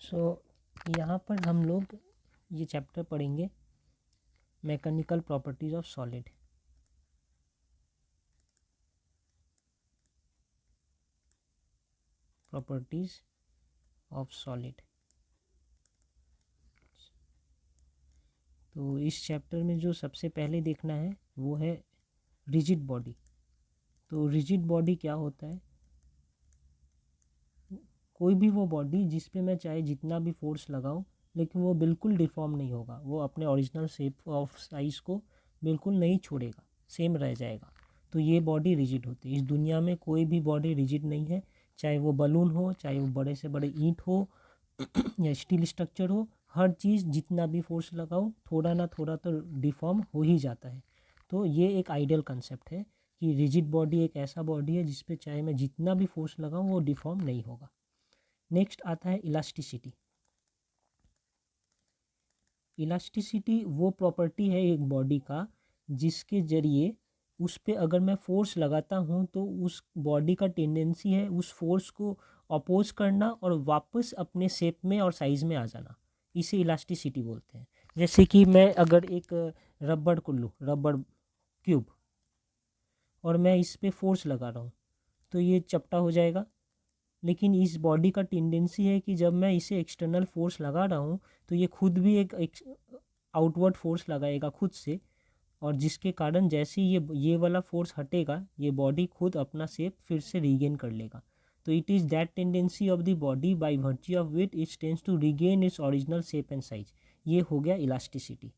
सो यहाँ पर हम लोग ये चैप्टर पढ़ेंगे mechanical properties of solid. Properties of solid. तो इस चैप्टर में जो सबसे पहले देखना है वो है रिजिड बॉडी। तो रिजिड बॉडी क्या होता है? कोई भी वो बॉडी जिस पे मैं चाहे जितना भी फोर्स लगाऊं लेकिन वो बिल्कुल डिफॉर्म नहीं होगा, वो अपने ओरिजिनल शेप ऑफ साइज़ को बिल्कुल नहीं छोड़ेगा, सेम रह जाएगा। तो ये बॉडी रिजिड होती है। इस दुनिया में कोई भी बॉडी रिजिड नहीं है, चाहे वो बलून हो, चाहे वो बड़े से बड़े ईंट हो या स्टील स्ट्रक्चर हो, हर चीज़ जितना भी फोर्स लगाओ थोड़ा ना थोड़ा तो डिफॉर्म हो ही जाता है। तो ये एक आइडियल कंसेप्ट है कि रिजिड बॉडी एक ऐसा बॉडी है जिस पे चाहे मैं जितना भी फोर्स लगाऊं वो डिफॉर्म नहीं होगा। नेक्स्ट आता है इलास्टिसिटी। इलास्टिसिटी वो प्रॉपर्टी है एक बॉडी का जिसके ज़रिए उस पे अगर मैं फोर्स लगाता हूँ तो उस बॉडी का टेंडेंसी है उस फोर्स को अपोज करना और वापस अपने शेप में और साइज़ में आ जाना। इसे इलास्टिसिटी बोलते हैं। जैसे कि मैं अगर एक रबड़ को लूँ, रबड़ क्यूब, और मैं इस पे फोर्स लगा रहा हूँ तो ये चपटा हो जाएगा। लेकिन इस बॉडी का टेंडेंसी है कि जब मैं इसे एक्सटर्नल फोर्स लगा रहा हूँ तो ये खुद भी एक आउटवर्ड फोर्स लगाएगा खुद से, और जिसके कारण जैसे ही ये वाला फोर्स हटेगा ये बॉडी खुद अपना शेप फिर से रीगेन कर लेगा। तो it is that tendency of the body by virtue of which it tends to regain its original shape and size. ये हो गया इलास्टिसिटी।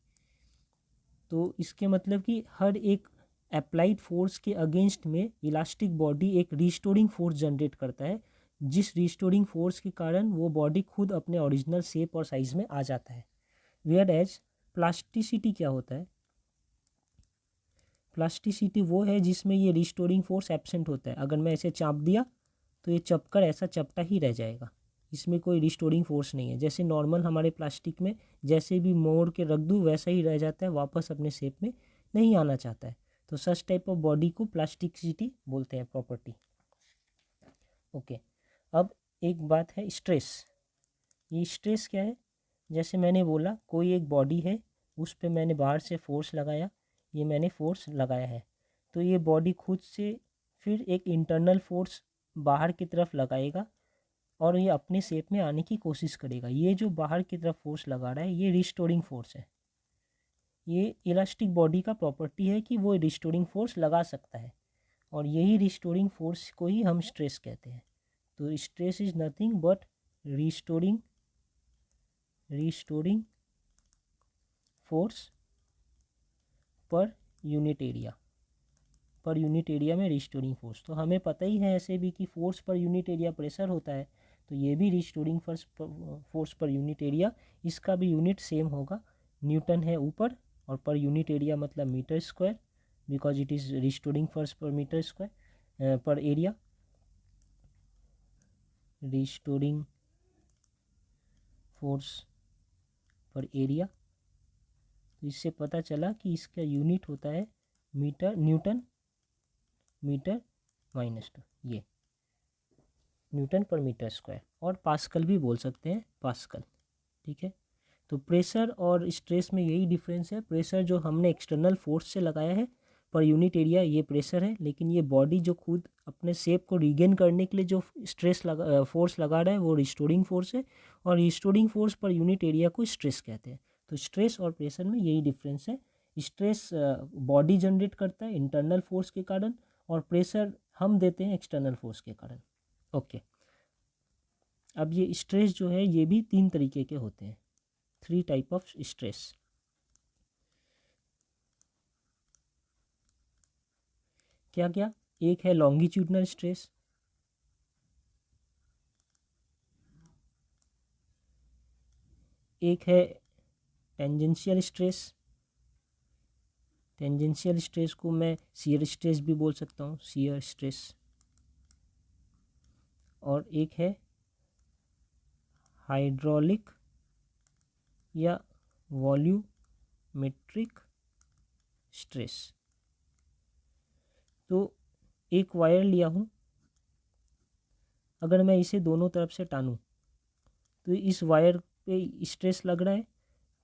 तो इसके मतलब कि हर एक अप्लाइड फोर्स के अगेंस्ट में इलास्टिक बॉडी एक रिस्टोरिंग फोर्स जनरेट करता है, जिस रिस्टोरिंग फोर्स के कारण वो बॉडी खुद अपने ओरिजिनल शेप और साइज में आ जाता है। वेयर एज प्लास्टिसिटी क्या होता है? प्लास्टिसिटी वो है जिसमें ये रिस्टोरिंग फोर्स एब्सेंट होता है। अगर मैं इसे चाप दिया तो ये चपकर ऐसा चपटा ही रह जाएगा, इसमें कोई रिस्टोरिंग फोर्स नहीं है। जैसे नॉर्मल हमारे प्लास्टिक में जैसे भी मोड़ के रख दूँ वैसा ही रह जाता है, वापस अपने शेप में नहीं आना चाहता है। तो सच टाइप ऑफ बॉडी को प्लास्टिसिटी बोलते हैं, प्रॉपर्टी। ओके, अब एक बात है स्ट्रेस। ये स्ट्रेस क्या है? जैसे मैंने बोला कोई एक बॉडी है, उस पे मैंने बाहर से फोर्स लगाया, ये मैंने फोर्स लगाया है, तो ये बॉडी खुद से फिर एक इंटरनल फोर्स बाहर की तरफ लगाएगा और ये अपने शेप में आने की कोशिश करेगा। ये जो बाहर की तरफ फोर्स लगा रहा है ये रिस्टोरिंग फोर्स है। ये इलास्टिक बॉडी का प्रॉपर्टी है कि वो रिस्टोरिंग फोर्स लगा सकता है, और यही रिस्टोरिंग फोर्स को ही हम स्ट्रेस कहते हैं। तो stress is nothing but restoring force per unit area. पर यूनिट एरिया में रिस्टोरिंग फोर्स, तो हमें पता ही है ऐसे भी कि force per unit area pressure होता है, तो ये भी restoring force per unit area, इसका भी यूनिट सेम होगा। न्यूटन है ऊपर और पर यूनिट एरिया मतलब metre square, because it is restoring force per metre square per area. Restoring force per area, तो इससे पता चला कि इसका यूनिट होता है मीटर, न्यूटन मीटर -2, ये न्यूटन पर मीटर स्क्वायर, और पास्कल भी बोल सकते हैं, पास्कल। ठीक है, तो प्रेशर और स्ट्रेस में यही डिफरेंस है। प्रेशर जो हमने एक्सटर्नल फोर्स से लगाया है पर यूनिट एरिया, ये प्रेशर है, लेकिन ये बॉडी जो खुद अपने शेप को रीगेन करने के लिए जो फोर्स लगा रहा है वो रिस्टोरिंग फोर्स है, और restoring force per unit area को स्ट्रेस कहते हैं। तो स्ट्रेस और प्रेशर में यही डिफरेंस है। स्ट्रेस बॉडी जनरेट करता है इंटरनल फोर्स के कारण, और प्रेशर हम देते हैं एक्सटर्नल फोर्स के कारण। ओके, अब ये स्ट्रेस जो है ये भी 3 तरीके के होते हैं, 3 टाइप ऑफ स्ट्रेस। क्या क्या? एक है लॉन्गिट्यूडनल स्ट्रेस, एक है टेंजेंशियल स्ट्रेस। टेंजेंशियल स्ट्रेस को मैं शियर स्ट्रेस भी बोल सकता हूँ, शियर स्ट्रेस। और एक है हाइड्रोलिक या वॉल्यूमेट्रिक स्ट्रेस। तो एक वायर लिया हूँ, अगर मैं इसे दोनों तरफ से टानूँ तो इस वायर पे स्ट्रेस लग रहा है,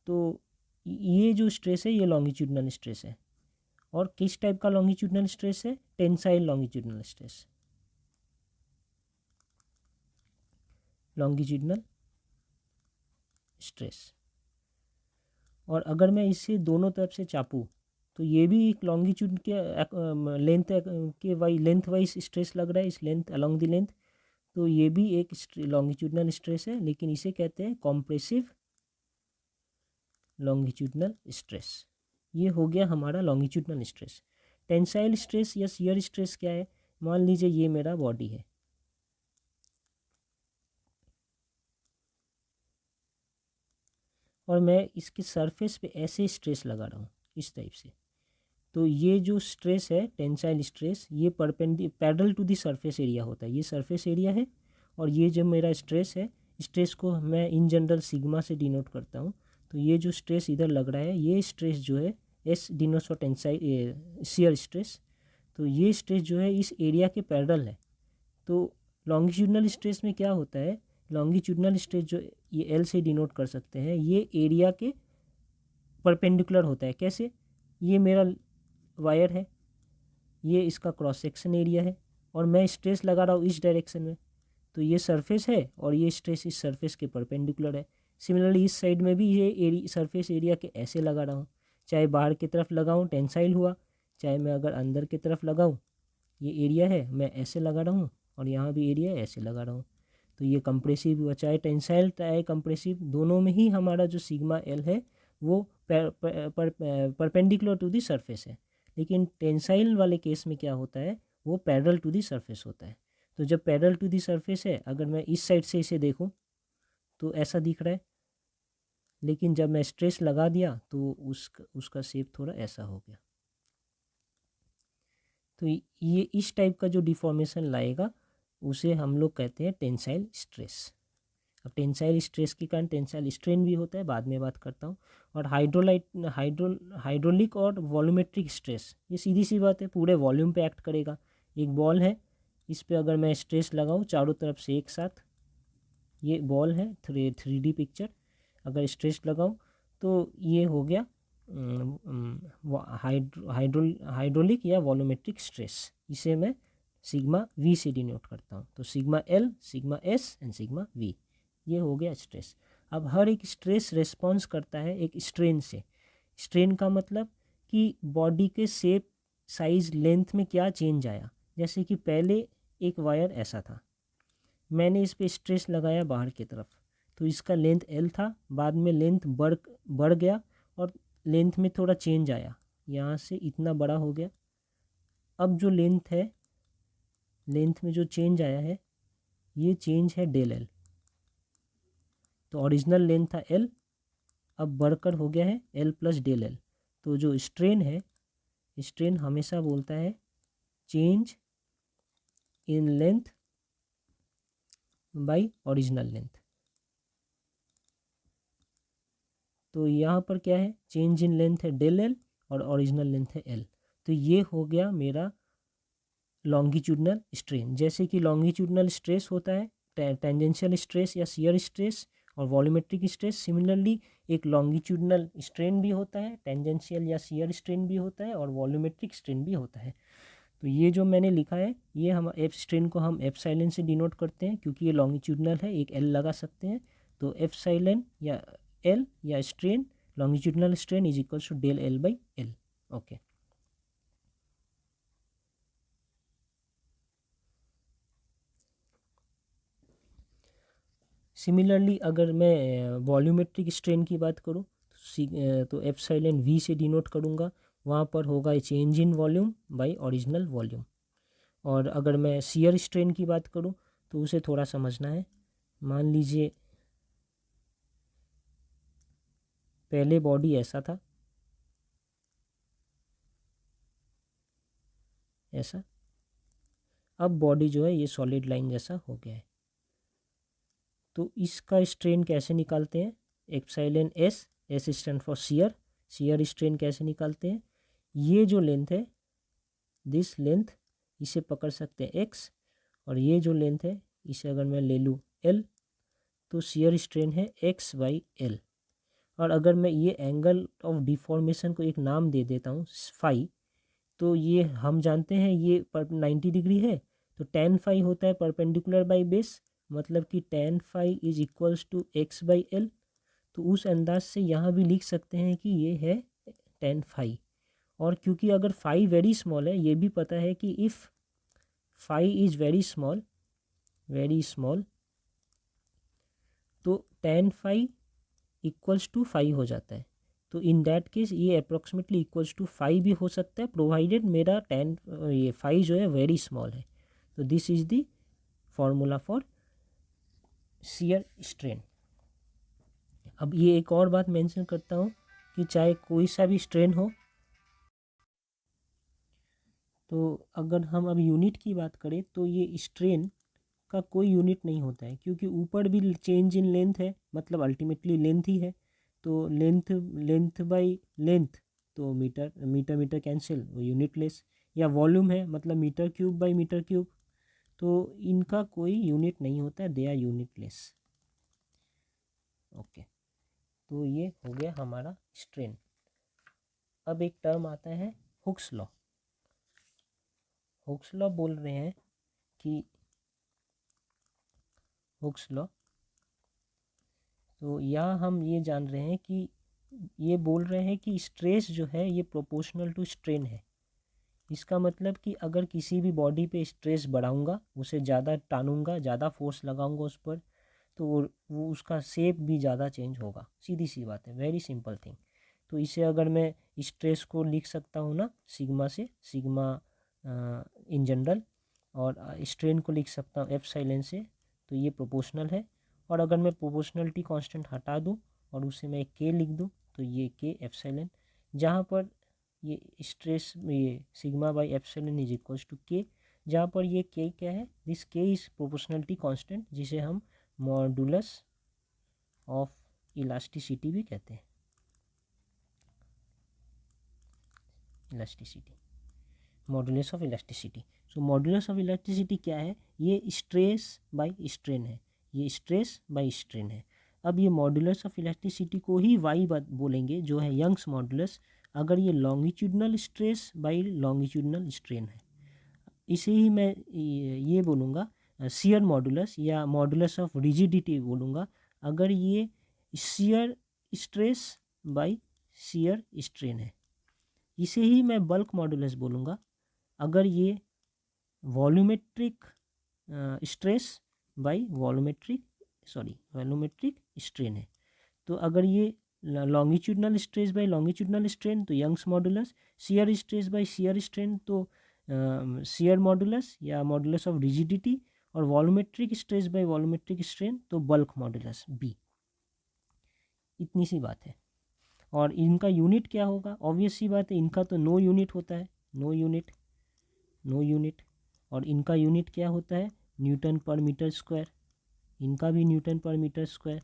तो ये जो स्ट्रेस है ये लॉन्गिट्यूडनल स्ट्रेस है। और किस टाइप का लॉन्गिट्यूडनल स्ट्रेस है? Tensile longitudinal stress, longitudinal stress. और अगर मैं इसे दोनों तरफ से चापूँ तो ये भी एक लॉन्गिट्यूड के लेंथ के लेंथ वाइज स्ट्रेस लग रहा है, इस लेंथ अलोंग द लेंथ। तो ये भी एक लॉन्गिट्यूडनल स्ट्रेस है, लेकिन इसे कहते हैं कॉम्प्रेसिव लॉन्गिट्यूडनल स्ट्रेस। ये हो गया हमारा लॉन्गिट्यूडनल स्ट्रेस। टेंसाइल स्ट्रेस या शियर स्ट्रेस क्या है? मान लीजिए ये मेरा बॉडी है, और मैं इसके सरफेस पे ऐसे स्ट्रेस लगा रहा हूँ इस टाइप से। तो ये जो स्ट्रेस है टेंसाइल स्ट्रेस, ये parallel to the surface area होता है। ये सरफेस एरिया है, और ये जो मेरा स्ट्रेस है, स्ट्रेस को मैं इन जनरल सिग्मा से डिनोट करता हूँ। तो ये जो स्ट्रेस इधर लग रहा है, ये स्ट्रेस जो है S denotes for tensile shear stress. तो ये स्ट्रेस जो है इस एरिया के पैरेलल है। तो लॉन्गिट्यूडनल स्ट्रेस में क्या होता है? लॉन्गिट्यूडनल स्ट्रेस जो ये एल से डिनोट कर सकते हैं, ये एरिया के परपेंडिकुलर होता है। कैसे? ये मेरा वायर है, ये इसका क्रॉस सेक्शन एरिया है, और मैं स्ट्रेस लगा रहा हूँ इस डायरेक्शन में। तो ये सरफेस है, और ये स्ट्रेस इस सरफेस के परपेंडिकुलर है। सिमिलरली इस साइड में भी ये सरफेस एरिया के ऐसे लगा रहा हूँ, चाहे बाहर की तरफ लगाऊँ टेंसाइल हुआ, चाहे मैं अगर अंदर की तरफ लगाऊँ, ये एरिया है मैं ऐसे लगा रहा हूँ, और यहाँ भी एरिया ऐसे लगा रहा हूँ। तो ये कंप्रेसिव हुआ, चाहे टेंसाइल चाहे कंप्रेसिव, दोनों में ही हमारा जो सिग्मा एल है वो परपेंडिकुलर टू दी सरफेस है। लेकिन टेंसाइल वाले केस में क्या होता है? वो पैरेलल टू दी सरफेस होता है। तो जब पैरेलल टू दी सरफेस है, अगर मैं इस साइड से इसे देखूं तो ऐसा दिख रहा है, लेकिन जब मैं स्ट्रेस लगा दिया तो उसका शेप थोड़ा ऐसा हो गया। तो ये इस टाइप का जो डिफॉर्मेशन लाएगा उसे हम लोग कहते हैं टेंसाइल स्ट्रेस। अब टेंसाइल स्ट्रेस के कारण टेंसाइल स्ट्रेन भी होता है, बाद में बात करता हूँ। और हाइड्रोलिक और वॉल्यूमेट्रिक स्ट्रेस, ये सीधी सी बात है, पूरे वॉल्यूम पे एक्ट करेगा। एक बॉल है, इस पे अगर मैं स्ट्रेस लगाऊँ चारों तरफ से एक साथ, ये बॉल है 3D पिक्चर, अगर स्ट्रेस लगाऊँ तो ये हो गया हाइड्रोलिक या वॉल्यूमेट्रिक स्ट्रेस। इसे मैं सिग्मा वी से डिनोट करता हूँ। तो sigma L, sigma S and sigma we, ये हो गया स्ट्रेस। अब हर एक स्ट्रेस रेस्पॉन्स करता है एक स्ट्रेन से। स्ट्रेन का मतलब कि बॉडी के शेप, साइज, लेंथ में क्या चेंज आया। जैसे कि पहले एक वायर ऐसा था, मैंने इस पर स्ट्रेस लगाया बाहर की तरफ, तो इसका लेंथ एल था, बाद में लेंथ बढ़ गया, और लेंथ में थोड़ा चेंज आया, यहाँ से इतना बड़ा हो गया। अब जो लेंथ है, लेंथ में जो चेंज आया है, ये चेंज है डेल एल। तो ओरिजिनल लेंथ था एल, अब बढ़कर हो गया है एल प्लस डेल एल। तो जो स्ट्रेन है, स्ट्रेन हमेशा बोलता है change in length by original length. तो यहाँ पर क्या है? चेंज इन लेंथ है डेल एल, और ओरिजिनल लेंथ है एल। तो ये हो गया मेरा लॉन्गिट्यूडनल स्ट्रेन। जैसे कि लॉन्गिट्यूडनल स्ट्रेस होता है टेंजेंशियल स्ट्रेस या शियर स्ट्रेस और वॉल्यूमेट्रिक स्ट्रेस, सिमिलरली एक लॉन्गिट्यूडनल स्ट्रेन भी होता है, टेंजेंशियल या शियर स्ट्रेन भी होता है, और वॉल्यूमेट्रिक स्ट्रेन भी होता है। तो ये जो मैंने लिखा है, ये हम एफ स्ट्रेन को हम एप्सिलॉन से डिनोट करते हैं, क्योंकि ये लॉन्गिट्यूडनल है, एक एल लगा सकते हैं। तो एप्सिलॉन या एल या strain, longitudinal strain is equals to del L by L. Okay, similarly अगर मैं वॉल्यूमेट्रिक स्ट्रेन की बात करूँ तो एप्सिलॉन वी से डिनोट करूँगा, वहाँ पर होगा change in volume by original volume. और अगर मैं शियर स्ट्रेन की बात करूँ तो उसे थोड़ा समझना है। मान लीजिए पहले बॉडी ऐसा था, ऐसा, अब बॉडी जो है ये सॉलिड लाइन जैसा हो गया है। तो इसका स्ट्रेन कैसे निकालते हैं? Epsilon S, S stand for shear, shear strain कैसे निकालते हैं? ये जो लेंथ है, दिस लेंथ, इसे पकड़ सकते हैं एक्स, और ये जो लेंथ है इसे अगर मैं ले लूँ एल, तो शियर स्ट्रेन है x/L। और अगर मैं ये एंगल ऑफ डिफॉर्मेशन को एक नाम दे देता हूँ फाई, तो ये हम जानते हैं ये पर 90 डिग्री है, तो tan फाई होता है परपेंडिकुलर बाई बेस, मतलब कि tan phi is equals to x/L। तो उस अंदाज से यहाँ भी लिख सकते हैं कि ये है tan फाई। और क्योंकि अगर फाई वेरी स्मॉल है, ये भी पता है कि if phi is very small, तो tan phi equals to phi हो जाता है। तो इन दैट केस ये अप्रॉक्सीमेटली इक्वल्स टू फाई भी हो सकता है, प्रोवाइडेड मेरा ये फाई जो है वेरी स्मॉल है। तो this is the formula for shear strain. अब ये एक और बात मेंशन करता हूँ कि चाहे कोई सा भी स्ट्रेन हो, तो अगर हम अब यूनिट की बात करें तो ये स्ट्रेन का कोई यूनिट नहीं होता है, क्योंकि ऊपर भी चेंज इन लेंथ है, मतलब अल्टीमेटली लेंथ ही है। तो लेंथ बाई लेंथ, तो मीटर मीटर मीटर कैंसिल, वो यूनिटलेस। या वॉल्यूम है, मतलब metre cube by metre cube, तो इनका कोई यूनिट नहीं होता है, दे आर यूनिटलेस। ओके, तो ये हो गया हमारा स्ट्रेन। अब एक टर्म आता है हुक्स लॉ। हुक्स लॉ बोल रहे हैं कि हुक्स लॉ, तो यहाँ हम ये जान रहे हैं कि ये बोल रहे हैं कि स्ट्रेस जो है ये प्रोपोर्शनल टू स्ट्रेन है। इसका मतलब कि अगर किसी भी बॉडी पे स्ट्रेस बढ़ाऊंगा, उसे ज़्यादा टानूंगा, ज़्यादा फोर्स लगाऊंगा उस पर, तो वो उसका शेप भी ज़्यादा चेंज होगा। सीधी सी बात है, वेरी सिंपल थिंग। तो इसे अगर मैं स्ट्रेस को लिख सकता हूँ ना सिग्मा से, सिग्मा इन जनरल, और स्ट्रेन को लिख सकता हूँ एप्सिलॉन से, तो ये प्रोपोर्शनल है। और अगर मैं प्रोपोर्शनलिटी कांस्टेंट हटा दूँ और उसे मैं के लिख दूँ, तो ये के एप्सिलॉन, जहाँ पर ये स्ट्रेस ये sigma by epsilon is equals to K, जहाँ पर ये के क्या है, दिस के इज प्रोपोर्शनलिटी कांस्टेंट, जिसे हम मॉडुलस ऑफ इलास्टिसिटी भी कहते हैं। Elasticity, modulus of elasticity. So modulus of elasticity क्या है, ये स्ट्रेस बाई स्ट्रेन है, ये स्ट्रेस बाई स्ट्रेन है। अब ये मॉडुलस ऑफ इलास्टिसिटी को ही वाई बोलेंगे, जो है यंग्स मॉडुलस, अगर ये longitudinal stress by longitudinal strain है। इसे ही मैं ये बोलूँगा शियर मॉडुलस या मॉडुलस ऑफ रिजिडिटी बोलूँगा, अगर ये shear stress by shear strain है। इसे ही मैं बल्क मॉडुलस बोलूँगा, अगर ये volumetric stress by volumetric strain है। तो अगर ये longitudinal stress by longitudinal strain, तो Young's modulus, shear stress by shear strain, तो शियर मॉडुलस या मॉडुलस ऑफ रिजिडिटी, और volumetric stress by volumetric strain, तो बल्क मॉडुलस बी। इतनी सी बात है। और इनका यूनिट क्या होगा, ऑब्वियस सी बात है, इनका तो नो यूनिट होता है, नो यूनिट। और इनका यूनिट क्या होता है, न्यूटन पर मीटर स्क्वायर। इनका भी न्यूटन पर मीटर स्क्वायर,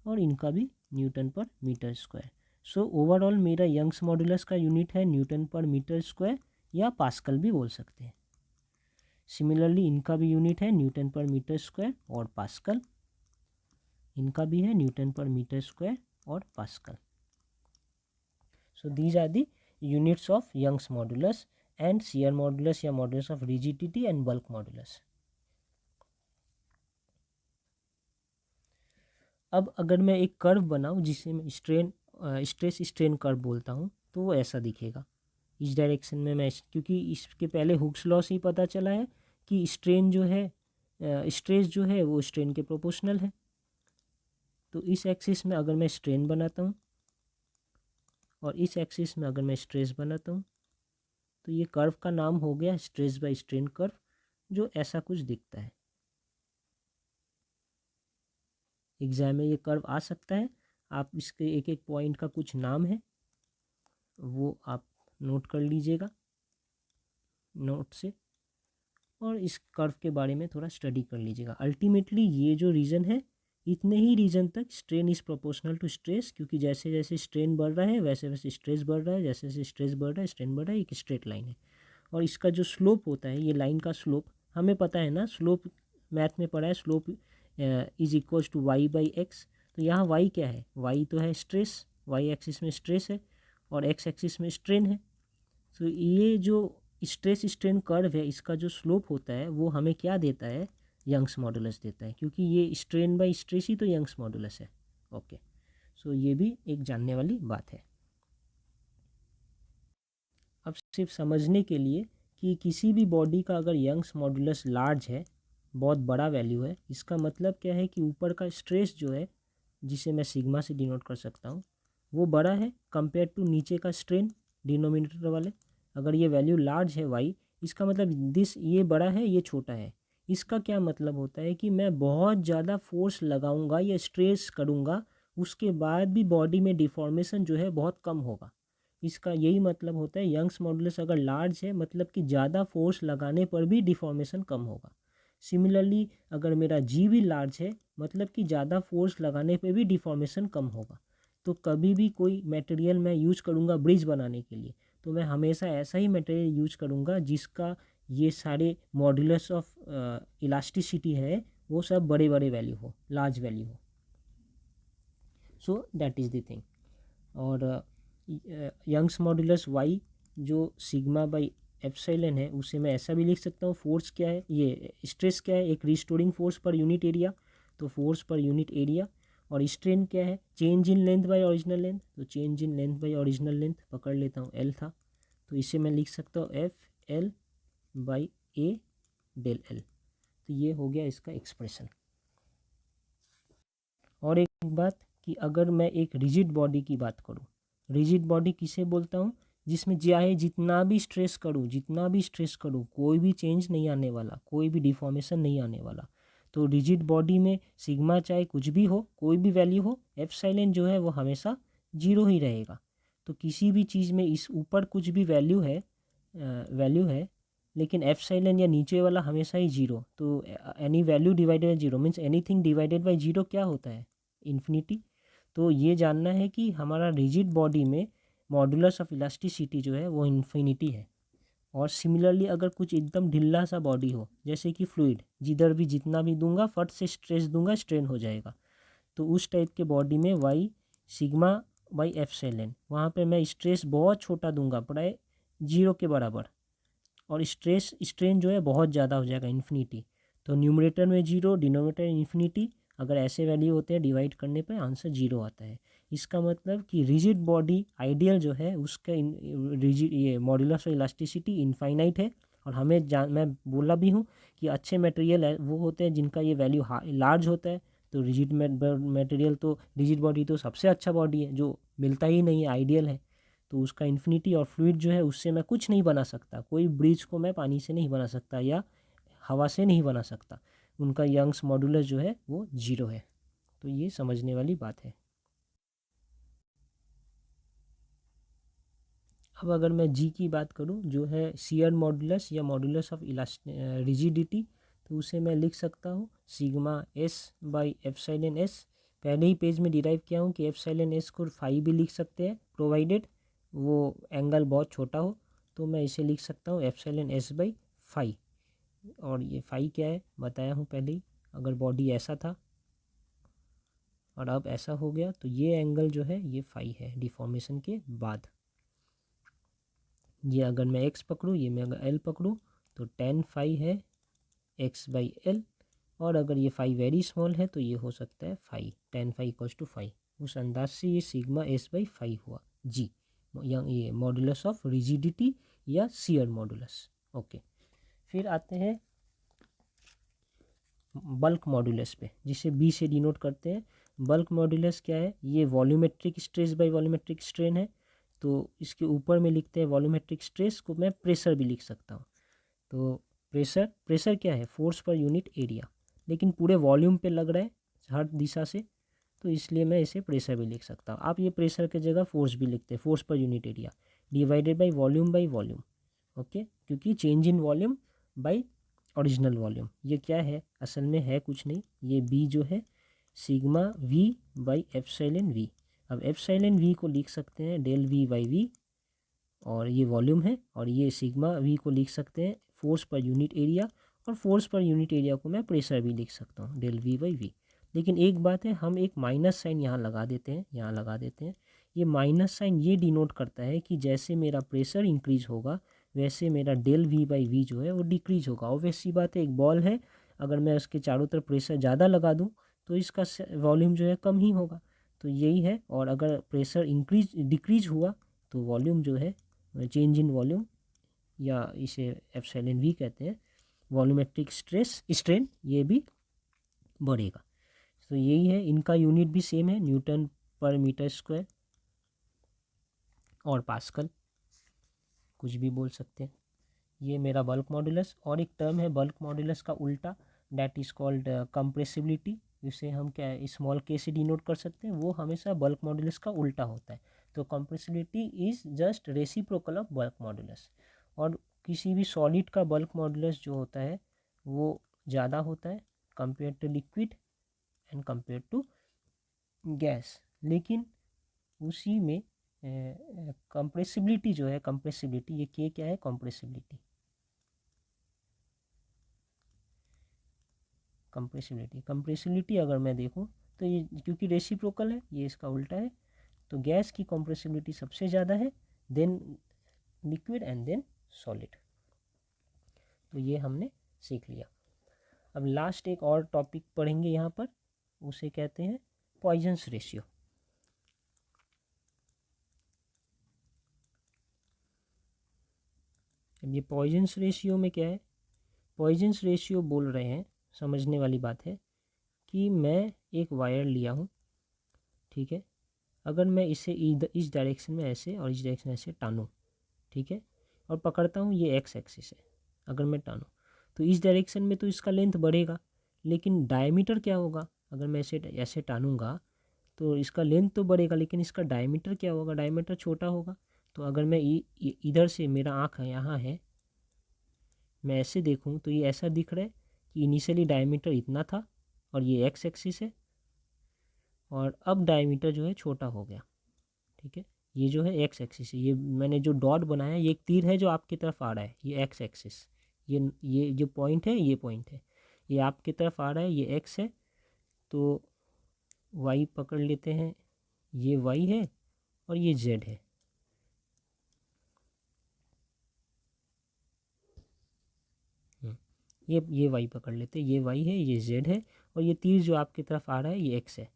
और इनका भी Newton per metre square. So overall मेरा यंग्स मॉडुलस का यूनिट है न्यूटन पर मीटर स्क्वायर, या पास्कल भी बोल सकते हैं। सिमिलरली इनका भी यूनिट है न्यूटन पर मीटर स्क्वायर और पास्कल, इनका भी है न्यूटन पर मीटर स्क्वायर और pascal. So these are the units of Young's modulus and shear modulus या modulus of rigidity and bulk modulus. अब अगर मैं एक कर्व बनाऊं जिसे मैं स्ट्रेस स्ट्रेन कर्व बोलता हूं, तो वो ऐसा दिखेगा। इस डायरेक्शन में मैं, क्योंकि इसके पहले हुक्स लॉ से ही पता चला है कि स्ट्रेन जो है स्ट्रेस जो है वो स्ट्रेन के प्रोपोर्शनल है। तो इस एक्सिस में अगर मैं स्ट्रेन बनाता हूँ और इस एक्सिस में अगर मैं स्ट्रेस बनाता हूँ, तो ये कर्व का नाम हो गया स्ट्रेस बाय स्ट्रेन कर्व, जो ऐसा कुछ दिखता है। एग्जाम में ये कर्व आ सकता है, आप इसके एक एक पॉइंट का कुछ नाम है, वो आप नोट कर लीजिएगा नोट से, और इस कर्व के बारे में थोड़ा स्टडी कर लीजिएगा। अल्टीमेटली ये जो रीजन है, इतने ही रीजन तक strain is proportional to stress, क्योंकि जैसे जैसे स्ट्रेन बढ़ रहा है वैसे वैसे स्ट्रेस बढ़ रहा है, जैसे जैसे स्ट्रेस बढ़ रहा है स्ट्रेन बढ़ रहा है, एक स्ट्रेट लाइन है। और इसका जो स्लोप होता है, ये लाइन का स्लोप हमें पता है ना, स्लोप मैथ में पढ़ा है, slope is equals to Y by X. तो यहाँ वाई क्या है, वाई तो है स्ट्रेस, वाई एक्सिस में स्ट्रेस है और एक्स एक्सिस में स्ट्रेन है। तो ये जो स्ट्रेस स्ट्रेन कर्व है इसका जो स्लोप होता है वो हमें क्या देता है, यंग्स मॉडुलस देता है, क्योंकि ये स्ट्रेन बाई स्ट्रेस ही तो यंग्स मॉडुलस है। ओके, सो ये भी एक जानने वाली बात है। अब सिर्फ समझने के लिए कि किसी भी बॉडी का अगर यंग्स मॉडुलस लार्ज है, बहुत बड़ा वैल्यू है, इसका मतलब क्या है कि ऊपर का स्ट्रेस जो है जिसे मैं सिग्मा से डिनोट कर सकता हूँ वो बड़ा है कंपेयर टू नीचे का स्ट्रेन डिनोमिनेटर वाले। अगर ये वैल्यू लार्ज है वाई, इसका मतलब ये बड़ा है ये छोटा है। इसका क्या मतलब होता है कि मैं बहुत ज़्यादा फोर्स लगाऊंगा या स्ट्रेस करूंगा, उसके बाद भी बॉडी में डिफॉर्मेशन जो है बहुत कम होगा। इसका यही मतलब होता है यंग्स मॉडुलस अगर लार्ज है मतलब कि ज़्यादा फोर्स लगाने पर भी डिफॉर्मेशन कम होगा। सिमिलरली अगर मेरा जी भी लार्ज है मतलब कि ज़्यादा फोर्स लगाने पे भी डिफॉर्मेशन कम होगा। तो कभी भी कोई मटेरियल मैं यूज करूँगा ब्रिज बनाने के लिए, तो मैं हमेशा ऐसा ही मटेरियल यूज करूँगा जिसका ये सारे मॉडुलस ऑफ इलास्टिसिटी है वो सब बड़े बड़े वैल्यू हो, लार्ज वैल्यू हो। So that is the thing. और यंग्स मॉडुलस वाई जो सिग्मा बाई एप्सिलॉन है उसे मैं ऐसा भी लिख सकता हूँ, फोर्स क्या है, ये स्ट्रेस क्या है, एक restoring force per unit area, तो फोर्स पर यूनिट एरिया। और स्ट्रेन क्या है, change in length by original length, तो change in length by original length पकड़ लेता हूँ एल था, तो इसे मैं लिख सकता हूँ F L by A del L. तो ये हो गया इसका एक्सप्रेशन। और एक बात कि अगर मैं एक रिजिड बॉडी की बात करूँ, रिजिड बॉडी किसे बोलता हूँ, जिसमें चाहे जितना भी स्ट्रेस करूँ कोई भी चेंज नहीं आने वाला, कोई भी डिफॉर्मेशन नहीं आने वाला। तो रिजिड बॉडी में सिग्मा चाहे कुछ भी हो, कोई भी वैल्यू हो, एप्सिलॉन जो है वो हमेशा जीरो ही रहेगा। तो किसी भी चीज़ में इस ऊपर कुछ भी वैल्यू है लेकिन एप्सिलॉन या नीचे वाला हमेशा ही जीरो। तो any value divided by zero means anything divided by zero क्या होता है, इन्फिनिटी। तो ये जानना है कि हमारा रिजिड बॉडी में मॉडुलस ऑफ इलास्टिसिटी जो है वो इन्फिनिटी है। और सिमिलरली अगर कुछ एकदम ढिल्ला सा बॉडी हो जैसे कि फ्लूइड, जिधर भी जितना भी दूंगा फट से स्ट्रेस दूंगा स्ट्रेन हो जाएगा, तो उस टाइप के बॉडी में वाई सिग्मा बाई एप्सिलॉन, वहाँ पे मैं स्ट्रेस बहुत छोटा दूंगा प्राय जीरो के बराबर, और स्ट्रेस स्ट्रेन जो है बहुत ज़्यादा हो जाएगा इन्फिनिटी। तो न्यूमरेटर में जीरो, डिनोमिनेटर इन्फिनिटी, अगर ऐसे वैल्यू होते हैं डिवाइड करने पे आंसर जीरो आता है। इसका मतलब कि रिजिड बॉडी आइडियल जो है उसका रिजिड ये मॉड्यूलस ऑफ इलास्टिसिटी इनफाइनाइट है। और मैं बोला भी हूँ कि अच्छे मटेरियल है वो होते हैं जिनका ये वैल्यू लार्ज होता है। तो रिजिड मटेरियल तो रिजिड बॉडी तो सबसे अच्छा बॉडी है जो मिलता ही नहीं है, आइडियल है। तो उसका इन्फिनिटी और फ्लूइड जो है उससे मैं कुछ नहीं बना सकता, कोई ब्रिज को मैं पानी से नहीं बना सकता या हवा से नहीं बना सकता, उनका यंग्स मॉडुलस जो है वो जीरो है। तो ये समझने वाली बात है। अब अगर मैं जी की बात करूं जो है शियर मॉडुलस या मॉडुलस ऑफ रिजिडिटी, तो उसे मैं लिख सकता हूँ sigma S by epsilon S. पहले ही पेज में डिराइव किया हूँ कि एप्सिलॉन एस को फाई भी लिख सकते हैं प्रोवाइडेड वो एंगल बहुत छोटा हो। तो मैं इसे लिख सकता हूँ एप्सिलॉन एस बाई फाई। और ये फाई क्या है बताया हूँ पहले ही, अगर बॉडी ऐसा था और अब ऐसा हो गया तो ये एंगल जो है ये फाई है डिफॉर्मेशन के बाद। ये अगर मैं एक्स पकड़ूँ, ये मैं अगर एल पकड़ूँ, तो टेन फाई है एक्स बाई एल। और अगर ये फाई वेरी स्मॉल है तो ये हो सकता है phi, tan phi equals to phi. उस अंदाज से ये सिग्मा एस बाई फाई हुआ जी, ये मॉडुलस ऑफ रिजिडिटी या शियर मॉडुलस। ओके, फिर आते हैं बल्क मॉडुलस पे, जिसे बी से डिनोट करते हैं। बल्क मॉडुलस क्या है, ये volumetric stress by volumetric strain है। तो इसके ऊपर में लिखते हैं वॉल्यूमेट्रिक स्ट्रेस को मैं प्रेशर भी लिख सकता हूँ। तो प्रेशर क्या है, फोर्स पर यूनिट एरिया, लेकिन पूरे वॉल्यूम पे लग रहा है हर दिशा से, तो इसलिए मैं इसे प्रेशर भी लिख सकता हूँ। आप ये प्रेशर की जगह फोर्स भी लिखते हैं, force per unit area divided by volume. Okay, क्योंकि change in volume by original volume, ये क्या है असल में है कुछ नहीं, ये बी जो है sigma V by epsilon V. अब एप्सिलॉन वी को लिख सकते हैं डेल वी बाई वी, और ये वॉल्यूम है, और ये सिग्मा वी को लिख सकते हैं फोर्स पर यूनिट एरिया, और फोर्स पर यूनिट एरिया को मैं प्रेशर भी लिख सकता हूँ, डेल वी बाई वी। लेकिन एक बात है, हम एक माइनस साइन यहाँ लगा देते हैं, यहाँ लगा देते हैं। ये माइनस साइन ये डिनोट करता है कि जैसे मेरा प्रेशर इंक्रीज होगा वैसे मेरा डेल वी बाई वी जो है वो डिक्रीज होगा। ऑब्वियस सी बात है, एक बॉल है, अगर मैं उसके चारों तरफ प्रेशर ज़्यादा लगा दूँ तो इसका वॉल्यूम जो है कम ही होगा। तो यही है। और अगर प्रेशर डिक्रीज हुआ तो वॉल्यूम जो है, चेंज इन वॉल्यूम, या इसे एप्सिलॉन वी कहते हैं, वॉल्यूमेट्रिक स्ट्रेन, ये भी बढ़ेगा। तो यही है, इनका यूनिट भी सेम है, न्यूटन पर मीटर स्क्वायर और पास्कल, कुछ भी बोल सकते हैं। ये मेरा बल्क मॉडुलस। और एक टर्म है बल्क मॉडुलस का उल्टा, दैट इज़ कॉल्ड कंप्रेसिबिलिटी। इसे हम क्या स्मॉल के से डिनोट कर सकते हैं, वो हमेशा बल्क मॉडुलस का उल्टा होता है। तो compressibility is just reciprocal of bulk modulus. और किसी भी सॉलिड का बल्क मॉडुलस जो होता है वो ज़्यादा होता है compare to liquid and compare to gas. लेकिन उसी में कंप्रेसिबिलिटी जो है, कंप्रेसिबिलिटी, ये के क्या है, कंप्रेसिबिलिटी, कंप्रेसिबिलिटी अगर मैं देखूं तो ये क्योंकि रेसिप्रोकल है, ये इसका उल्टा है, तो गैस की कंप्रेसिबिलिटी सबसे ज़्यादा है, then liquid and then solid. तो ये हमने सीख लिया। अब लास्ट एक और टॉपिक पढ़ेंगे यहाँ पर, उसे कहते हैं पॉइजन्स रेशियो। अब ये पॉइजन्स रेशियो में क्या है, पॉइजन्स रेशियो बोल रहे हैं, समझने वाली बात है कि मैं एक वायर लिया हूँ, ठीक है, अगर मैं इसे इस डायरेक्शन में ऐसे और इस डायरेक्शन में ऐसे टानूँ, ठीक है, और पकड़ता हूँ, ये एक्स एक्सिस है, अगर मैं टानूँ तो इस डायरेक्शन में तो इसका लेंथ बढ़ेगा, लेकिन डायमीटर क्या होगा, अगर मैं ऐसे ऐसे टानूँगा तो इसका लेंथ तो बढ़ेगा लेकिन इसका डायमीटर क्या होगा, डायमीटर छोटा होगा। तो अगर मैं इधर से, मेरा आँख है यहाँ है, मैं ऐसे देखूँ तो ये ऐसा दिख रहा है कि इनिशियली डायमीटर इतना था और ये एक्स एक्सिस है, और अब डायमीटर जो है छोटा हो गया, ठीक है। ये जो है एक्स एक्सिस है, ये मैंने जो डॉट बनाया ये एक तीर है जो आपकी तरफ आ रहा है, ये एक्स एक्सिस, ये जो पॉइंट है, ये पॉइंट है, ये आपकी तरफ आ रहा है, ये एक्स है। तो वाई पकड़ लेते हैं, ये वाई है और ये जेड है। ये वाई पकड़ लेते हैं, ये वाई है, ये जेड है, और ये तीर जो आपकी तरफ आ रहा है ये एक्स है।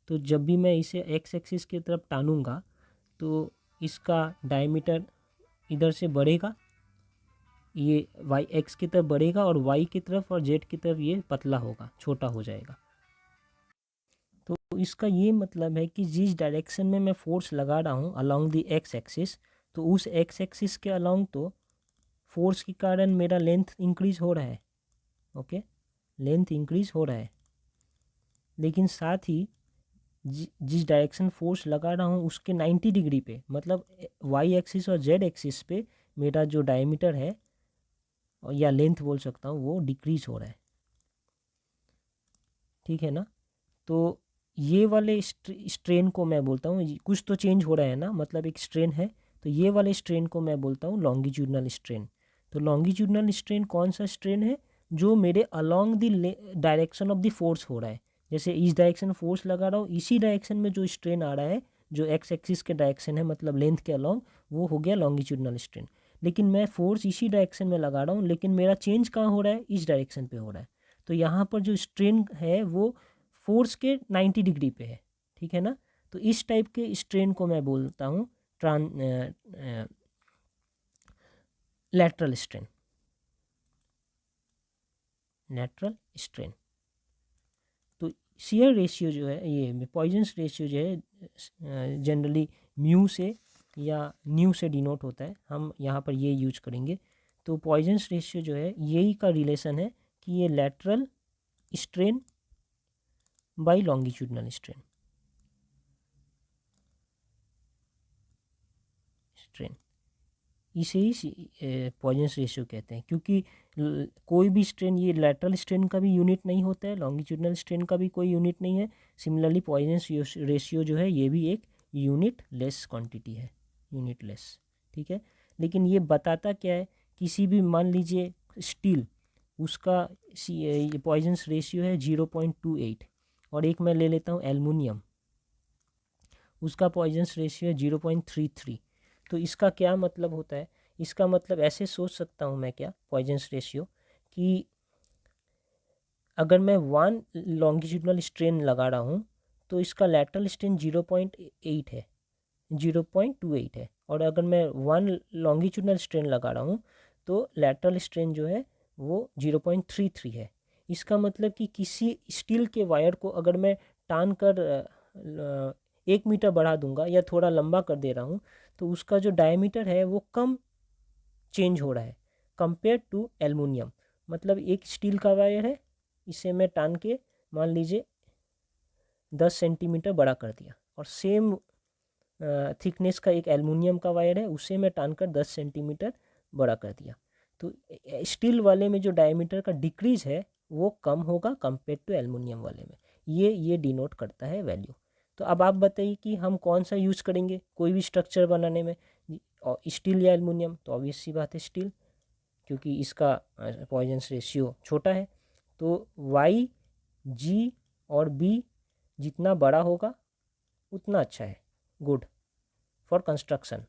तो जब भी मैं इसे एक्स एक्सिस की तरफ टानूंगा तो इसका डायमीटर इधर से बढ़ेगा, ये वाई एक्स की तरफ बढ़ेगा, और वाई की तरफ और जेड की तरफ ये पतला होगा, छोटा हो जाएगा। तो इसका ये मतलब है कि जिस डायरेक्शन में मैं फोर्स लगा रहा हूँ अलोंग द एक्स एक्सिस, तो उस एक्स एक्सिस के अलोंग तो फोर्स के कारण मेरा लेंथ इंक्रीज हो रहा है, ओके, लेंथ इंक्रीज हो रहा है। लेकिन साथ ही जिस डायरेक्शन फोर्स लगा रहा हूँ उसके 90 डिग्री पे, मतलब वाई एक्सिस और जेड एक्सिस पे मेरा जो डायमीटर है या लेंथ बोल सकता हूँ वो डिक्रीज हो रहा है, ठीक है ना। तो ये वाले स्ट्रेन को मैं बोलता हूँ, कुछ तो चेंज हो रहा है ना, मतलब एक स्ट्रेन है, तो ये वाले स्ट्रेन को मैं बोलता हूँ लॉन्गिट्यूडनल स्ट्रेन। तो लॉन्गिट्यूडनल स्ट्रेन कौन सा स्ट्रेन है, जो मेरे along the direction of the force हो रहा है। जैसे इस डायरेक्शन फोर्स लगा रहा हूँ, इसी डायरेक्शन में जो स्ट्रेन आ रहा है, जो एक्स एक्सिस के डायरेक्शन है, मतलब लेंथ के अलोंग, वो हो गया लॉन्गिट्यूडनल स्ट्रेन। लेकिन मैं फोर्स इसी डायरेक्शन में लगा रहा हूँ, लेकिन मेरा चेंज कहाँ हो रहा है, इस डायरेक्शन पे हो रहा है। तो यहाँ पर जो स्ट्रेन है वो फोर्स के 90 डिग्री पे है, ठीक है ना। तो इस टाइप के स्ट्रेन को मैं बोलता हूँ लैटरल स्ट्रेन, लैटरल स्ट्रेन। तो शियर रेशियो जो है, ये पॉइजन्स रेशियो जो है जनरली म्यू से या न्यू से डिनोट होता है, हम यहाँ पर ये यूज करेंगे। तो पॉइजन्स रेशियो जो है यही का रिलेशन है कि ये lateral strain by longitudinal strain, strain, इसे ही पॉइजन्स रेशियो कहते हैं। क्योंकि कोई भी स्ट्रेन, ये लैटरल स्ट्रेन का भी यूनिट नहीं होता है, लॉन्गिट्यूडनल स्ट्रेन का भी कोई यूनिट नहीं है। सिमिलरली पॉइजन्स रेशियो जो है ये भी एक यूनिट लेस क्वांटिटी है, यूनिट लेस, ठीक है। लेकिन ये बताता क्या है, किसी भी मान लीजिए स्टील, उसका ये पॉइजनस रेशियो है 0.28। और एक मैं ले लेता हूँ एल्युमिनियम, उसका पॉइजनस रेशियो है 0.33। तो इसका क्या मतलब होता है, इसका मतलब ऐसे सोच सकता हूँ मैं क्या पॉइजनस रेशियो, कि अगर मैं 1 लॉन्गिट्यूडनल स्ट्रेन लगा रहा हूँ तो इसका लैटरल स्ट्रेन 0.8 है, 0.28 है। और अगर मैं 1 लॉन्गिट्यूडनल स्ट्रेन लगा रहा हूँ तो लैटरल स्ट्रेन जो है वो 0.33 है। इसका मतलब कि किसी स्टील के वायर को अगर मैं टान कर 1 मीटर बढ़ा दूंगा या थोड़ा लंबा कर दे रहा हूँ तो उसका जो डायमीटर है वो कम चेंज हो रहा है कंपेयर टू एल्युमिनियम। मतलब एक स्टील का वायर है, इसे मैं टान के मान लीजिए 10 सेंटीमीटर बड़ा कर दिया, और सेम थिकनेस का एक एल्युमिनियम का वायर है, उसे मैं टान कर 10 सेंटीमीटर बड़ा कर दिया। तो स्टील वाले में जो डायमीटर का डिक्रीज है वो कम होगा कंपेयर टू एल्युमिनियम वाले में। ये डिनोट करता है वैल्यू। तो अब आप बताइए कि हम कौन सा यूज़ करेंगे कोई भी स्ट्रक्चर बनाने में, स्टील या एल्युमिनियम? तो ऑब्वियस सी बात है स्टील, क्योंकि इसका पॉइजनस रेशियो छोटा है। तो वाई जी और बी जितना बड़ा होगा उतना अच्छा है, गुड फॉर कंस्ट्रक्शन।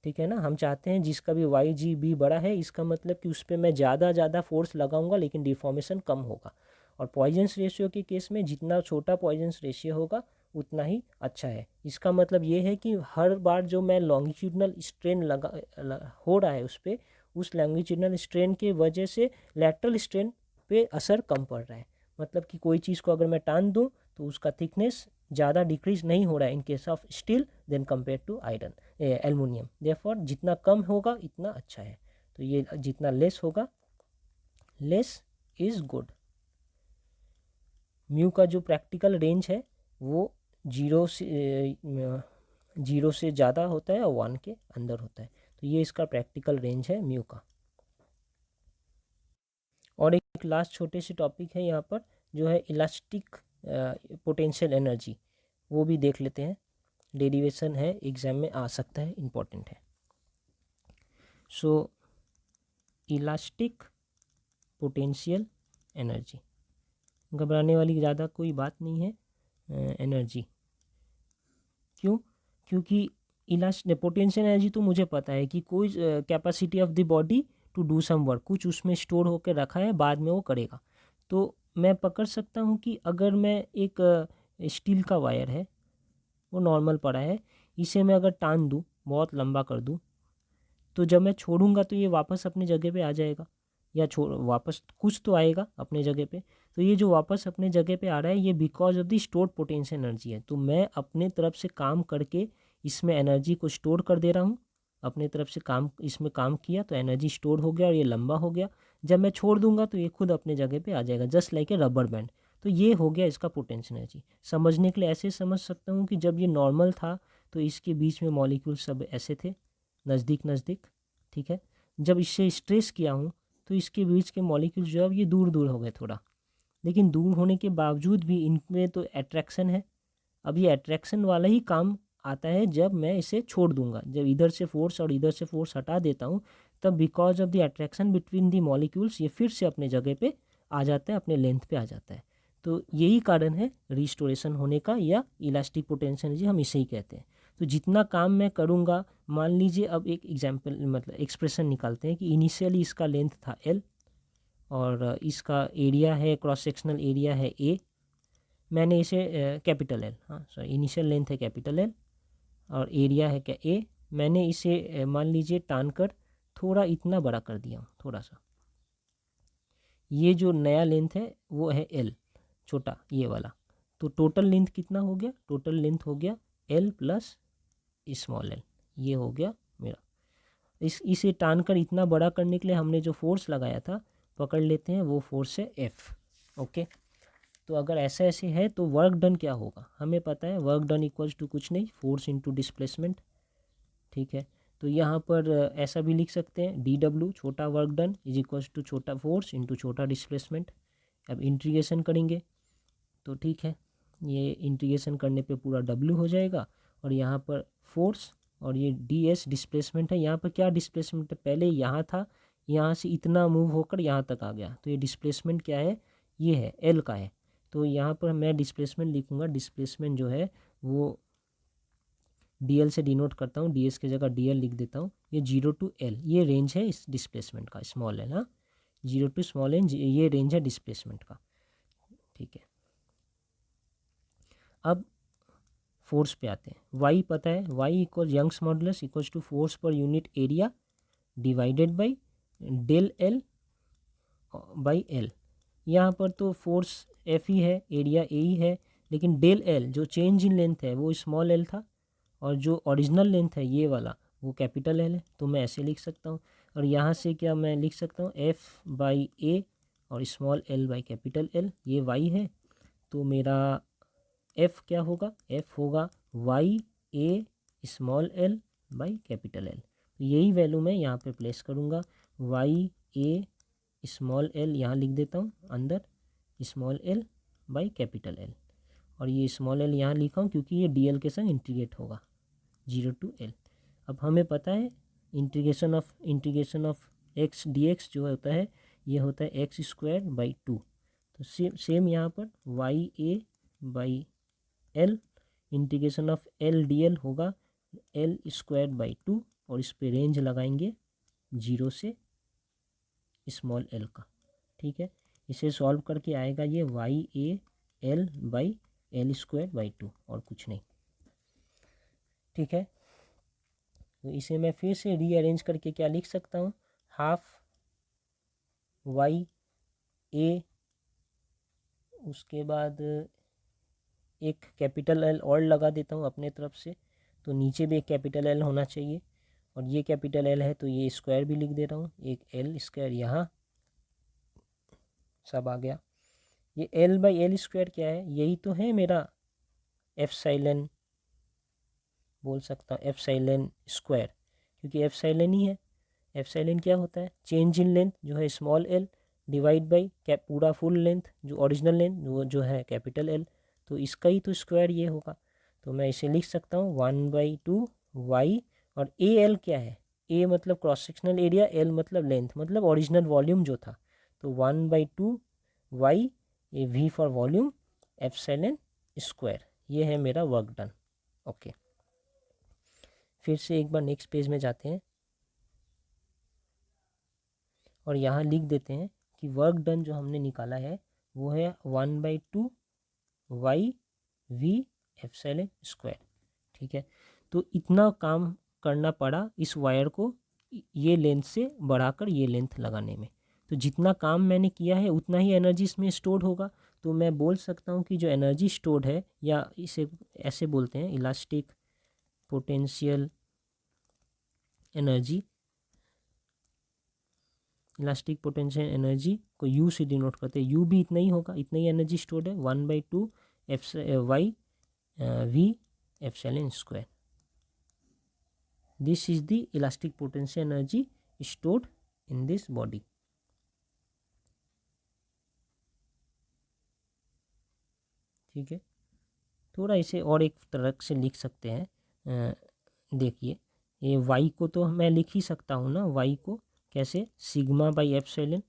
ठीक है ना, हम चाहते हैं जिसका भी वाई जी बी बड़ा है, इसका मतलब कि उस पर मैं ज़्यादा फोर्स लगाऊंगा लेकिन डिफॉर्मेशन कम होगा। और पॉइजनस रेशियो के केस में जितना छोटा पॉइजनस रेशियो होगा उतना ही अच्छा है। इसका मतलब ये है कि हर बार जो मैं लॉन्गिट्यूडनल स्ट्रेन हो रहा है उस पर, उस लॉन्गिट्यूडनल स्ट्रेन के वजह से लैटरल स्ट्रेन पे असर कम पड़ रहा है। मतलब कि कोई चीज़ को अगर मैं टान दूँ तो उसका थिकनेस ज़्यादा डिक्रीज नहीं हो रहा है in case of steel than compare to iron aluminium. Therefore जितना कम होगा इतना अच्छा है। तो ये जितना लेस होगा, लेस इज़ गुड। म्यू का जो प्रैक्टिकल रेंज है वो जीरो से ज़्यादा होता है और 1 के अंदर होता है। तो ये इसका प्रैक्टिकल रेंज है म्यू का। और एक लास्ट छोटे से टॉपिक है यहाँ पर जो है इलास्टिक पोटेंशियल एनर्जी, वो भी देख लेते हैं। डेरिवेशन है, एग्जाम में आ सकता है, इम्पोर्टेंट है। सो इलास्टिक पोटेंशियल एनर्जी, घबराने वाली ज़्यादा कोई बात नहीं है। एनर्जी क्यों? क्योंकि पोटेंशियल एनर्जी तो मुझे पता है कि कोई capacity of the body to do some work, कुछ उसमें स्टोर होकर रखा है, बाद में वो करेगा। तो मैं पकड़ सकता हूँ कि अगर मैं एक स्टील का वायर है, वो नॉर्मल पड़ा है, इसे मैं अगर टान दूँ, बहुत लंबा कर दूँ, तो जब मैं छोड़ूंगा तो ये वापस अपनी जगह पे आ जाएगा, या वापस कुछ तो आएगा अपने जगह पे। तो ये जो वापस अपने जगह पे आ रहा है ये because of the stored potential energy है। तो मैं अपने तरफ से काम करके इसमें एनर्जी को स्टोर कर दे रहा हूँ, अपने तरफ से इसमें काम किया तो एनर्जी स्टोर हो गया और ये लंबा हो गया। जब मैं छोड़ दूंगा तो ये खुद अपने जगह पे आ जाएगा, just like a rubber band. तो ये हो गया इसका पोटेंशियल एनर्जी। समझने के लिए ऐसे समझ सकता हूँ कि जब ये नॉर्मल था तो इसके बीच में मॉलिक्यूल सब ऐसे थे, नज़दीक नज़दीक। ठीक है, जब इससे स्ट्रेस किया हूँ तो इसके बीच के मॉलिक्यूल्स जो है ये दूर दूर हो गए थोड़ा, लेकिन दूर होने के बावजूद भी इनमें तो अट्रैक्शन है। अब ये अट्रैक्शन वाला ही काम आता है जब मैं इसे छोड़ दूंगा, जब इधर से फोर्स और इधर से फोर्स हटा देता हूँ, तब because of the attraction between the molecules ये फिर से अपने जगह पे आ जाता है, अपने लेंथ पे आ जाता है। तो यही कारण है रिस्टोरेशन होने का, या इलास्टिक पोटेंशियल एनर्जी हम इसे ही कहते हैं। तो जितना काम मैं करूँगा, मान लीजिए अब एक एग्जाम्पल मतलब एक्सप्रेशन निकालते हैं कि इनिशियली इसका लेंथ था L और इसका एरिया है, क्रॉस सेक्शनल एरिया है A। मैंने इसे कैपिटल L, हाँ सॉरी, इनिशियल लेंथ है कैपिटल L और एरिया है क्या A। मैंने इसे मान लीजिए टान कर थोड़ा इतना बड़ा कर दिया हूँ, थोड़ा सा। ये जो नया लेंथ है वो है L, छोटा ये वाला। तो टोटल लेंथ कितना हो गया? टोटल लेंथ हो गया L प्लस स्मॉल l, ये हो गया मेरा। इसे टान कर इतना बड़ा करने के लिए हमने जो फोर्स लगाया था, पकड़ लेते हैं, वो फोर्स है F। ओके, तो अगर ऐसा ऐसे है तो वर्क डन क्या होगा हमें पता है, वर्क डन इक्वल्स टू कुछ नहीं, फोर्स इनटू डिस्प्लेसमेंट। ठीक है, तो यहाँ पर ऐसा भी लिख सकते हैं DW छोटा work done is equals to छोटा फोर्स इनटू छोटा डिस्प्लेसमेंट। अब इंटीग्रेशन करेंगे तो ठीक है, ये इंटीग्रेशन करने पे पूरा W हो जाएगा, और यहाँ पर फोर्स और ये DS डिस्प्लेसमेंट है। यहाँ पर क्या डिस्प्लेसमेंट है, पहले यहाँ था, यहाँ से इतना मूव होकर यहाँ तक आ गया, तो ये डिस्प्लेसमेंट क्या है, ये है एल का है। तो यहाँ पर मैं डिस्प्लेसमेंट लिखूँगा, डिस्प्लेसमेंट जो है वो dl से डिनोट करता हूँ, ds की जगह dl लिख देता हूँ। ये 0 to l ये रेंज है इस डिस्प्लेसमेंट का, स्मॉल एल, हाँ 0 to स्मॉल एल ये रेंज है डिस्प्लेसमेंट का, ठीक है। अब फोर्स पे आते हैं। y पता है, y equal Young's modulus equals to force per unit area divided by del L by L. यहाँ पर तो फोर्स एफ ही है, एरिया ए ही है, लेकिन डेल एल जो चेंज इन लेंथ है वो स्मॉल एल था, और जो ओरिजिनल लेंथ है ये वाला वो कैपिटल एल है। तो मैं ऐसे लिख सकता हूँ, और यहाँ से क्या मैं लिख सकता हूँ, एफ बाई ए और small L by capital L, ये वाई है। तो मेरा एफ क्या होगा, एफ होगा Y A small L by capital L. तो यही वैल्यू मैं यहाँ पे प्लेस करूँगा, वाई ए स्मॉल एल यहाँ लिख देता हूँ अंदर, small L by capital L, और ये स्मॉल एल यहाँ लिखा हूँ क्योंकि ये डी एल के संग इंटीग्रेट होगा 0 to l। अब हमें पता है integration of x D x जो होता है ये होता है एक्स स्क्वायर बाई 2। तो सेम यहाँ पर Y A by L integration of L D L होगा एल स्क्वायर बाई 2, और इस पे रेंज लगाएंगे 0 से स्मॉल एल का, ठीक है। इसे सॉल्व करके आएगा ये Y A L by L square by 2 और कुछ नहीं, ठीक है। तो इसे मैं फिर से रीअरेंज करके क्या लिख सकता हूँ, हाफ वाई ए, उसके बाद एक कैपिटल एल और लगा देता हूँ अपने तरफ से, तो नीचे भी एक कैपिटल एल होना चाहिए, और ये कैपिटल एल है तो ये स्क्वायर भी लिख दे रहा हूँ, एक एल स्क्वायर यहाँ सब आ गया। ये एल बाई एल स्क्वायर क्या है, यही तो है मेरा एफसाइलन, बोल सकता हूँ एफसाइलन स्क्वायर, क्योंकि एफसाइलन ही है। एफसाइलन क्या होता है, चेंज इन लेंथ जो है small L divide by cap पूरा फुल लेंथ जो ओरिजिनल लेंथ वो जो है कैपिटल एल, तो इसका ही तो स्क्वायर ये होगा। तो मैं इसे लिख सकता हूँ 1/2 वाई, और ए एल क्या है, ए मतलब क्रॉस सेक्शनल एरिया, एल मतलब लेंथ मतलब ओरिजिनल वॉल्यूम जो था, तो 1/2 Y, A V for volume, epsilon square, ये है मेरा वर्क डन। ओके, फिर से एक बार नेक्स्ट पेज में जाते हैं और यहाँ लिख देते हैं कि वर्क डन जो हमने निकाला है वो है 1/2 वाई वी एप्सिलॉन स्क्वायर, ठीक है। तो इतना काम करना पड़ा इस वायर को ये लेंथ से बढ़ाकर ये लेंथ लगाने में, तो जितना काम मैंने किया है उतना ही एनर्जी इसमें स्टोर होगा। तो मैं बोल सकता हूँ कि जो एनर्जी स्टोर्ड है, या इसे ऐसे बोलते हैं elastic potential energy, elastic potential energy को यू से डिनोट करते हैं, यू भी इतना ही होगा, इतना ही एनर्जी स्टोर्ड है 1/2 F Y V epsilon square. This is the elastic potential energy stored in this body. ठीक है, थोड़ा इसे और एक तरह से लिख सकते हैं। देखिए ये वाई को तो मैं लिख ही सकता हूँ ना, वाई को कैसे, सिग्मा बाई एप्सिलॉन।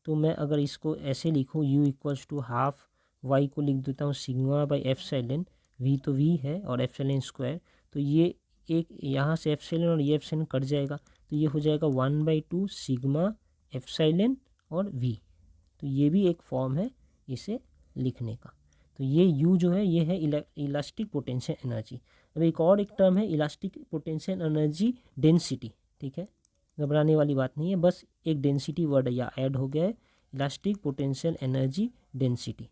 तो मैं अगर इसको ऐसे लिखूँ U equals to half Y को लिख देता हूँ सिग्मा बाई एप्सिलॉन, वी तो वी है और एप्सिलॉन स्क्वायर, तो ये एक यहाँ से एप्सिलॉन और ये एप्सिलॉन कट जाएगा, तो ये हो जाएगा 1/2 सिग्मा एप्सिलॉन और वी। तो ये भी एक फॉर्म है इसे लिखने का। तो ये यू जो है ये है इलास्टिक पोटेंशियल एनर्जी। अब एक और एक टर्म है इलास्टिक पोटेंशियल एनर्जी डेंसिटी, ठीक है, घबराने वाली बात नहीं है, बस एक डेंसिटी वर्ड या ऐड हो गया है, इलास्टिक पोटेंशियल एनर्जी डेंसिटी।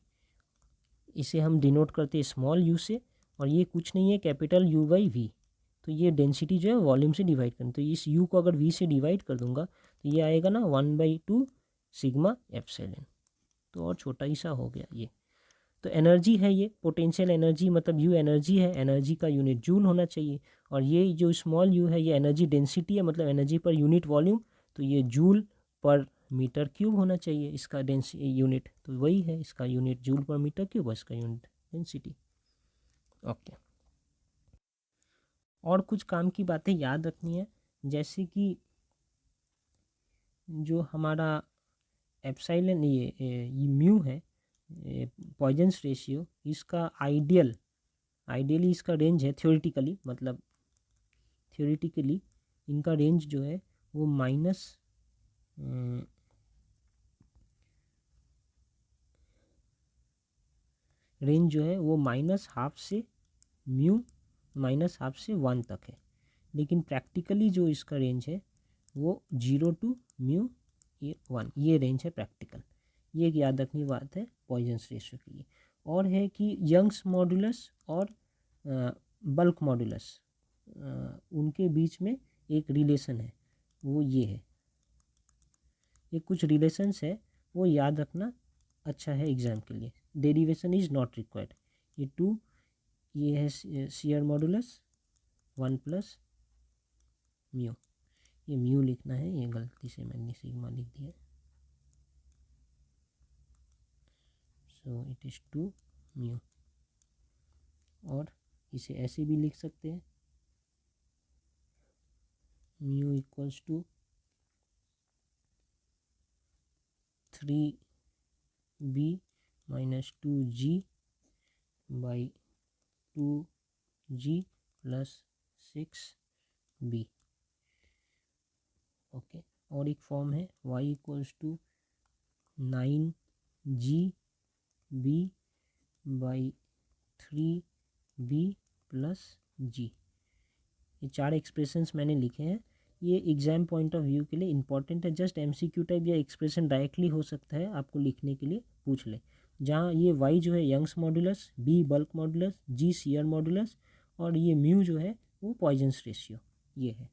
इसे हम डिनोट करते हैं स्मॉल यू से, और ये कुछ नहीं है कैपिटल यू बाई वी। तो ये डेंसिटी जो है वॉल्यूम से डिवाइड करें, तो इस यू को अगर वी से डिवाइड कर दूंगा तो ये आएगा ना 1/2 सिग्मा एप्सिलॉन, तो और छोटा ही सा हो गया ये। तो एनर्जी है ये, पोटेंशियल एनर्जी मतलब यू एनर्जी है, एनर्जी का यूनिट जूल होना चाहिए, और ये जो स्मॉल यू है ये एनर्जी डेंसिटी है, मतलब एनर्जी पर यूनिट वॉल्यूम, तो ये जूल पर मीटर क्यूब होना चाहिए इसका यूनिट, तो वही है इसका unit joule per metre cube, इसका यूनिट डेंसिटी। ओके, और कुछ काम की बातें याद रखनी है, जैसे कि जो हमारा एप्सिलॉन ये म्यू है, पॉइजन्स रेशियो, इसका आइडियली इसका रेंज है थ्योरेटिकली, मतलब थ्योरेटिकली इनका रेंज जो है वो रेंज जो है वो -12 से म्यू -12 से 1 तक है। लेकिन प्रैक्टिकली जो इसका रेंज है वो 0 टू म्यू 1, ये रेंज है प्रैक्टिकल। ये एक याद रखने की बात है पॉइजन्स रेशियो के लिए। और है कि यंग्स मॉडुलस और बल्क मॉडुलस, उनके बीच में एक रिलेशन है, वो ये है। ये कुछ रिलेशंस है, वो याद रखना अच्छा है एग्ज़ाम के लिए। Derivation is not required. ये है शियर मॉडुलस 1 प्लस म्यू, ये म्यू लिखना है, ये गलती से मैंने सिग्मा लिख दिया, सो इट इज़ 2 म्यू। और इसे ऐसे भी लिख सकते हैं, mu equals to 3b minus 2g by 2g plus 6b। Okay, और एक फॉर्म है y equals to 9gb by 3b plus g। ये 4 एक्सप्रेशंस मैंने लिखे हैं। ये एग्ज़ाम पॉइंट ऑफ व्यू के लिए इंपॉर्टेंट है। जस्ट एमसीक्यू टाइप या एक्सप्रेशन डायरेक्टली हो सकता है, आपको लिखने के लिए पूछ ले। जहाँ ये वाई जो है Young's modulus, B bulk modulus, G shear modulus, और ये म्यू जो है वो पॉइजन्स रेशियो, ये है।